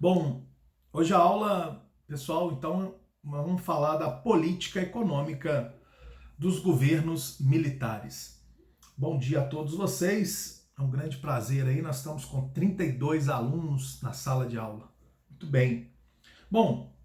Bom, hoje a aula, pessoal, então vamos falar da política econômica dos governos militares. Bom dia a todos vocês, é um grande prazer aí, nós estamos com 32 alunos na sala de aula. Muito bem. Bom,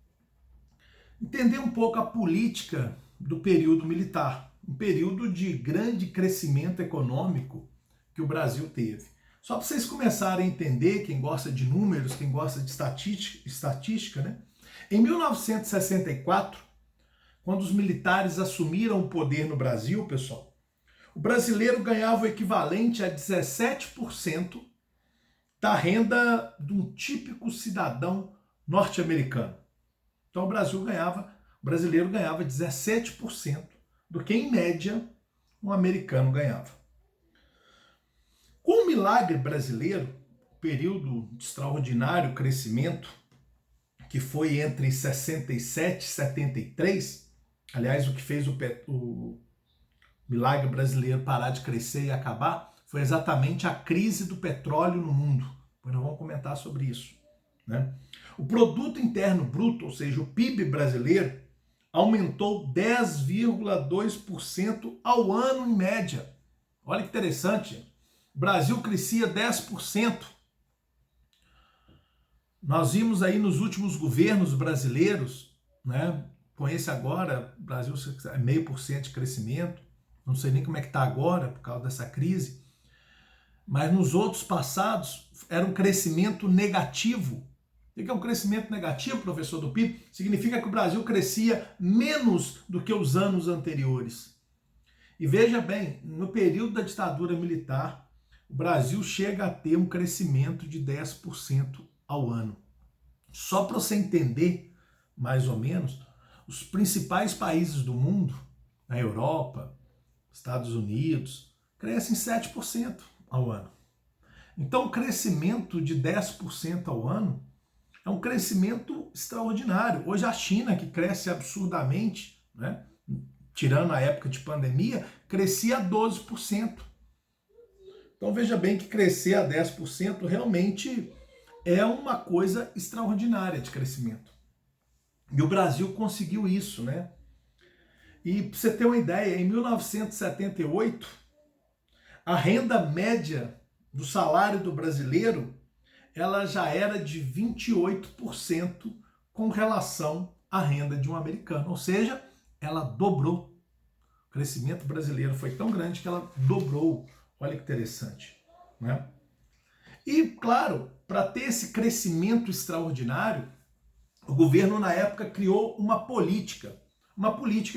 entender um pouco a política do período militar, um período de grande crescimento econômico que o Brasil teve. Só para vocês começarem a entender, quem gosta de números, quem gosta de estatística, né? Em 1964, quando os militares assumiram o poder no Brasil, pessoal, o brasileiro ganhava o equivalente a 17% da renda de um típico cidadão norte-americano. Então o brasileiro ganhava 17% do que, em média, um americano ganhava. Com o milagre brasileiro, período de extraordinário crescimento, que foi entre 67 e 73, aliás, o que fez o milagre brasileiro parar de crescer e acabar, foi exatamente a crise do petróleo no mundo. Depois nós vamos comentar sobre isso, né? O produto interno bruto, ou seja, o PIB brasileiro, aumentou 10,2% ao ano em média. Olha que interessante. O Brasil crescia 10%. Nós vimos aí nos últimos governos brasileiros, né? Com esse agora, o Brasil é 0,5% de crescimento. Não sei nem como é que está agora, por causa dessa crise. Mas nos outros passados, era um crescimento negativo. O que é um crescimento negativo, professor do PIB? Significa que o Brasil crescia menos do que os anos anteriores. E veja bem, no período da ditadura militar, o Brasil chega a ter um crescimento de 10% ao ano. Só para você entender, mais ou menos, os principais países do mundo, na Europa, Estados Unidos, crescem 7% ao ano. Então, o crescimento de 10% ao ano é um crescimento extraordinário. Hoje a China, que cresce absurdamente, né? Tirando a época de pandemia, crescia a 12%. Então veja bem que crescer a 10% realmente é uma coisa extraordinária de crescimento. E o Brasil conseguiu isso, né? E para você ter uma ideia, em 1978, a renda média do salário do brasileiro, ela já era de 28% com relação à renda de um americano. Ou seja, ela dobrou. O crescimento brasileiro foi tão grande que ela dobrou. Olha que interessante, né? E, claro, para ter esse crescimento extraordinário, o governo, na época, criou uma política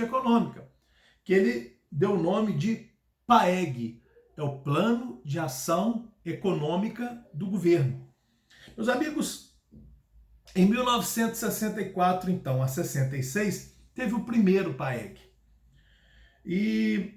econômica, que ele deu o nome de PAEG, é o Plano de Ação Econômica do Governo. Meus amigos, em 1964, então, a 66, teve o primeiro PAEG. E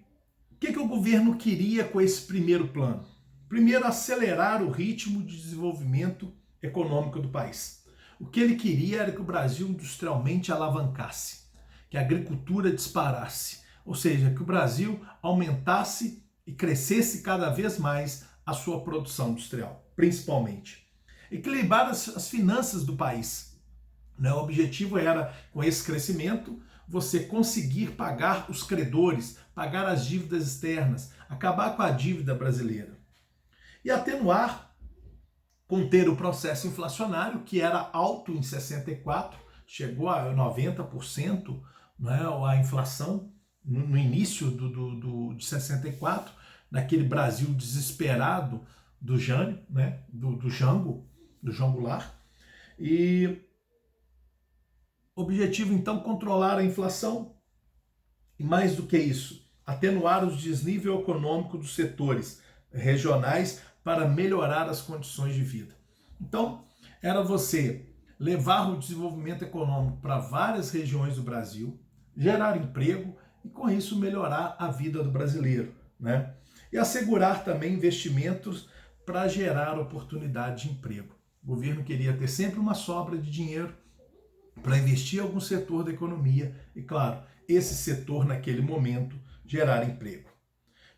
o que o governo queria com esse primeiro plano? Primeiro, acelerar o ritmo de desenvolvimento econômico do país. O que ele queria era que o Brasil industrialmente alavancasse, que a agricultura disparasse, ou seja, que o Brasil aumentasse e crescesse cada vez mais a sua produção industrial, principalmente. Equilibrar as finanças do país. O objetivo era, com esse crescimento, você conseguir pagar os credores, pagar as dívidas externas, acabar com a dívida brasileira. E atenuar, conter o processo inflacionário, que era alto em 64, chegou a 90%, né, a inflação no início de 64, naquele Brasil desesperado do Jânio, né, do Jango Goulart. E objetivo, então, controlar a inflação e, mais do que isso, atenuar o desnível econômico dos setores regionais para melhorar as condições de vida. Então, era você levar o desenvolvimento econômico para várias regiões do Brasil, gerar emprego e, com isso, melhorar a vida do brasileiro, né? E assegurar também investimentos para gerar oportunidade de emprego. O governo queria ter sempre uma sobra de dinheiro para investir em algum setor da economia e, claro, esse setor, naquele momento, gerar emprego.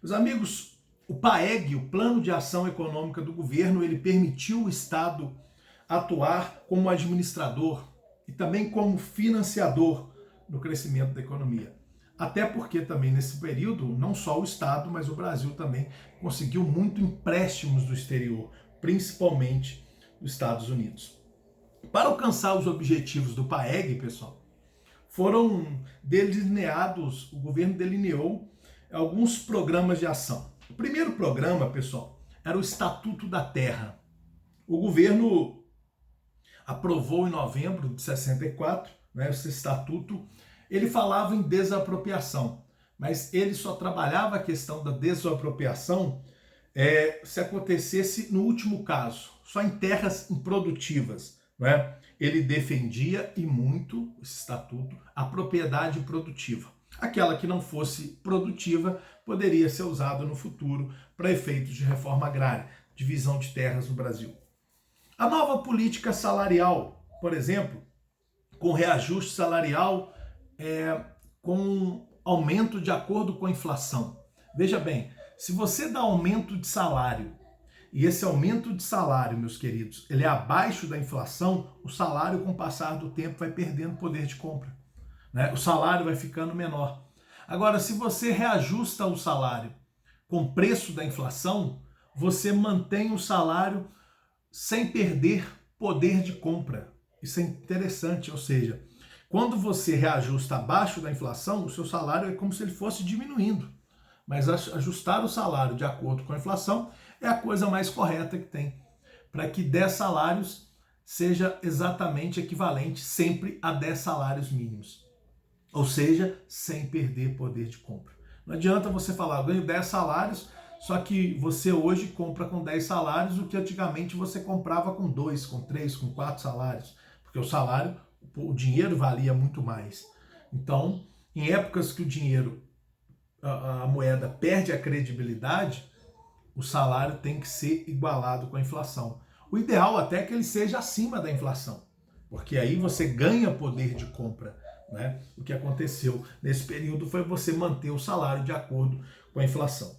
Meus amigos, o PAEG, o Plano de Ação Econômica do Governo, ele permitiu o Estado atuar como administrador e também como financiador no crescimento da economia. Até porque também nesse período, não só o Estado, mas o Brasil também conseguiu muito empréstimos do exterior, principalmente dos Estados Unidos. Para alcançar os objetivos do PAEG, pessoal, foram delineados, o governo delineou alguns programas de ação. O primeiro programa, pessoal, era o Estatuto da Terra. O governo aprovou em novembro de 64, né, esse estatuto. Ele falava em desapropriação, mas ele só trabalhava a questão da desapropriação se acontecesse no último caso, só em terras improdutivas. Né? Ele defendia, e muito, esse estatuto, a propriedade produtiva. Aquela que não fosse produtiva poderia ser usada no futuro para efeitos de reforma agrária, divisão de terras no Brasil. A nova política salarial, por exemplo, com reajuste salarial, com aumento de acordo com a inflação. Veja bem, se você dá aumento de salário, e esse aumento de salário, meus queridos, ele é abaixo da inflação, o salário, com o passar do tempo, vai perdendo poder de compra. Né? O salário vai ficando menor. Agora, se você reajusta o salário com o preço da inflação, você mantém o salário sem perder poder de compra. Isso é interessante, ou seja, quando você reajusta abaixo da inflação, o seu salário é como se ele fosse diminuindo. Mas ajustar o salário de acordo com a inflação é a coisa mais correta que tem, para que 10 salários seja exatamente equivalente sempre a 10 salários mínimos. Ou seja, sem perder poder de compra. Não adianta você falar, eu ganho 10 salários, só que você hoje compra com 10 salários o que antigamente você comprava com 2, com 3, com 4 salários. Porque o salário, o dinheiro valia muito mais. Então, em épocas que o dinheiro, a moeda perde a credibilidade, o salário tem que ser igualado com a inflação. O ideal até é que ele seja acima da inflação, porque aí você ganha poder de compra. Né? O que aconteceu nesse período foi você manter o salário de acordo com a inflação.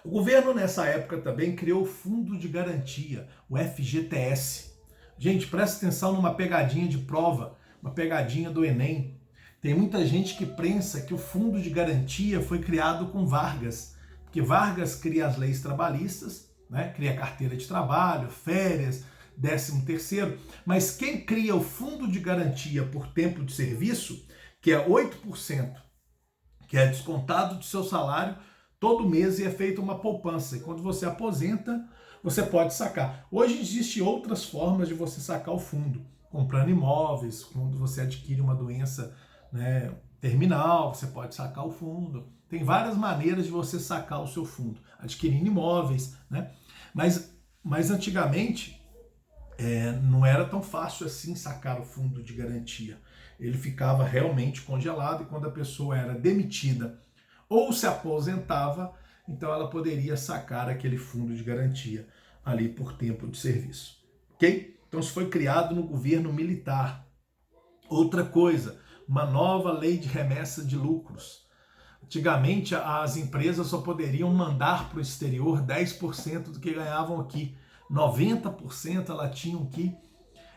O governo nessa época também criou o Fundo de Garantia, o FGTS. Gente, presta atenção numa pegadinha de prova, uma pegadinha do Enem. Tem muita gente que pensa que o Fundo de Garantia foi criado com Vargas, porque Vargas cria as leis trabalhistas, né? Cria carteira de trabalho, férias, 13º, mas quem cria o Fundo de Garantia por tempo de serviço, que é 8%, que é descontado do seu salário, todo mês e é feita uma poupança. E quando você aposenta, você pode sacar. Hoje existem outras formas de você sacar o fundo, comprando imóveis, quando você adquire uma doença, né, terminal, você pode sacar o fundo. Tem várias maneiras de você sacar o seu fundo, adquirindo imóveis, né? Mas antigamente não era tão fácil assim sacar o fundo de garantia. Ele ficava realmente congelado e quando a pessoa era demitida ou se aposentava, então ela poderia sacar aquele fundo de garantia ali por tempo de serviço. Ok? Então isso foi criado no governo militar. Outra coisa, uma nova lei de remessa de lucros. Antigamente as empresas só poderiam mandar para o exterior 10% do que ganhavam aqui. 90% elas tinham que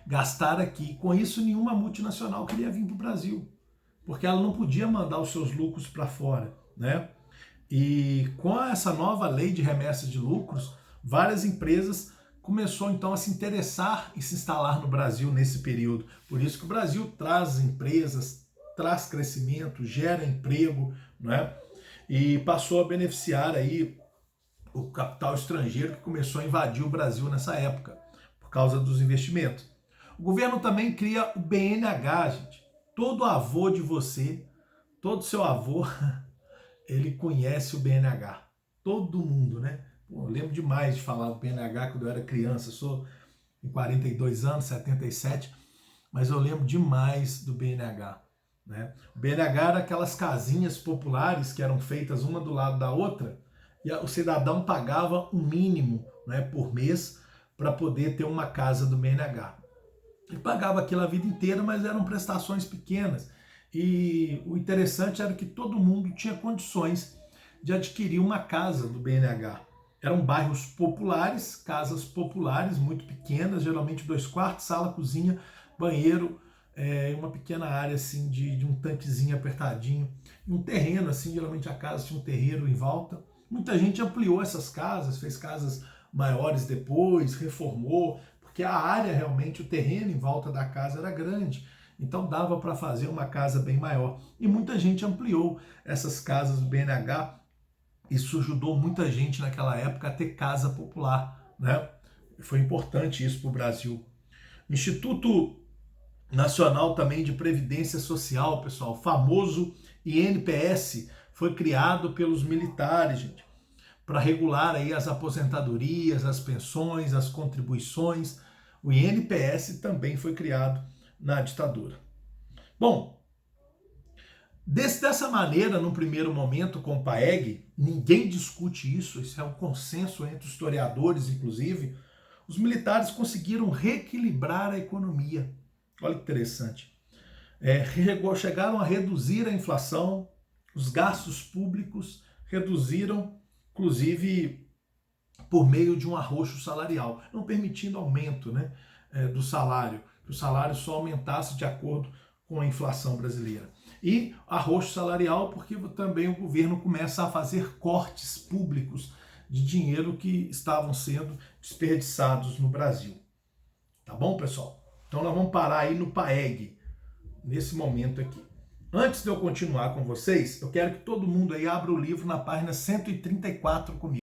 gastar aqui. Com isso, nenhuma multinacional queria vir para o Brasil, porque ela não podia mandar os seus lucros para fora. Né? E com essa nova lei de remessa de lucros, várias empresas começaram então a se interessar em se instalar no Brasil nesse período. Por isso que o Brasil traz empresas, traz crescimento, gera emprego, né? E passou a beneficiar aí o capital estrangeiro que começou a invadir o Brasil nessa época, por causa dos investimentos. O governo também cria o BNH, gente. Todo avô de você, todo seu avô, ele conhece o BNH. Todo mundo, né? Pô, eu lembro demais de falar do BNH quando eu era criança. Eu sou em 42 anos, 77, mas eu lembro demais do BNH. Né? O BNH era aquelas casinhas populares que eram feitas uma do lado da outra, e o cidadão pagava um mínimo, né, por mês para poder ter uma casa do BNH. Ele pagava aquilo a vida inteira, mas eram prestações pequenas. E o interessante era que todo mundo tinha condições de adquirir uma casa do BNH. Eram bairros populares, casas populares, muito pequenas, geralmente 2 quartos, sala, cozinha, banheiro, uma pequena área assim de um tanquezinho apertadinho, um terreno assim, geralmente a casa tinha um terreiro em volta. Muita gente ampliou essas casas, fez casas maiores depois, reformou, porque a área realmente, o terreno em volta da casa era grande, então dava para fazer uma casa bem maior. E muita gente ampliou essas casas do BNH. Isso ajudou muita gente naquela época a ter casa popular, né? Foi importante isso para o Brasil. O Instituto Nacional também de Previdência Social, pessoal, famoso INPS, foi criado pelos militares, gente, para regular aí as aposentadorias, as pensões, as contribuições. O INPS também foi criado na ditadura. Bom, dessa maneira, no primeiro momento, com o PAEG, ninguém discute isso, isso é um consenso entre os historiadores, inclusive, os militares conseguiram reequilibrar a economia. Olha que interessante. Chegaram a reduzir a inflação, os gastos públicos reduziram, inclusive, por meio de um arroxo salarial, não permitindo aumento, né, do salário, que o salário só aumentasse de acordo com a inflação brasileira. E arroxo salarial porque também o governo começa a fazer cortes públicos de dinheiro que estavam sendo desperdiçados no Brasil. Tá bom, pessoal? Então nós vamos parar aí no PAEG, nesse momento aqui. Antes de eu continuar com vocês, eu quero que todo mundo aí abra o livro na página 134 comigo.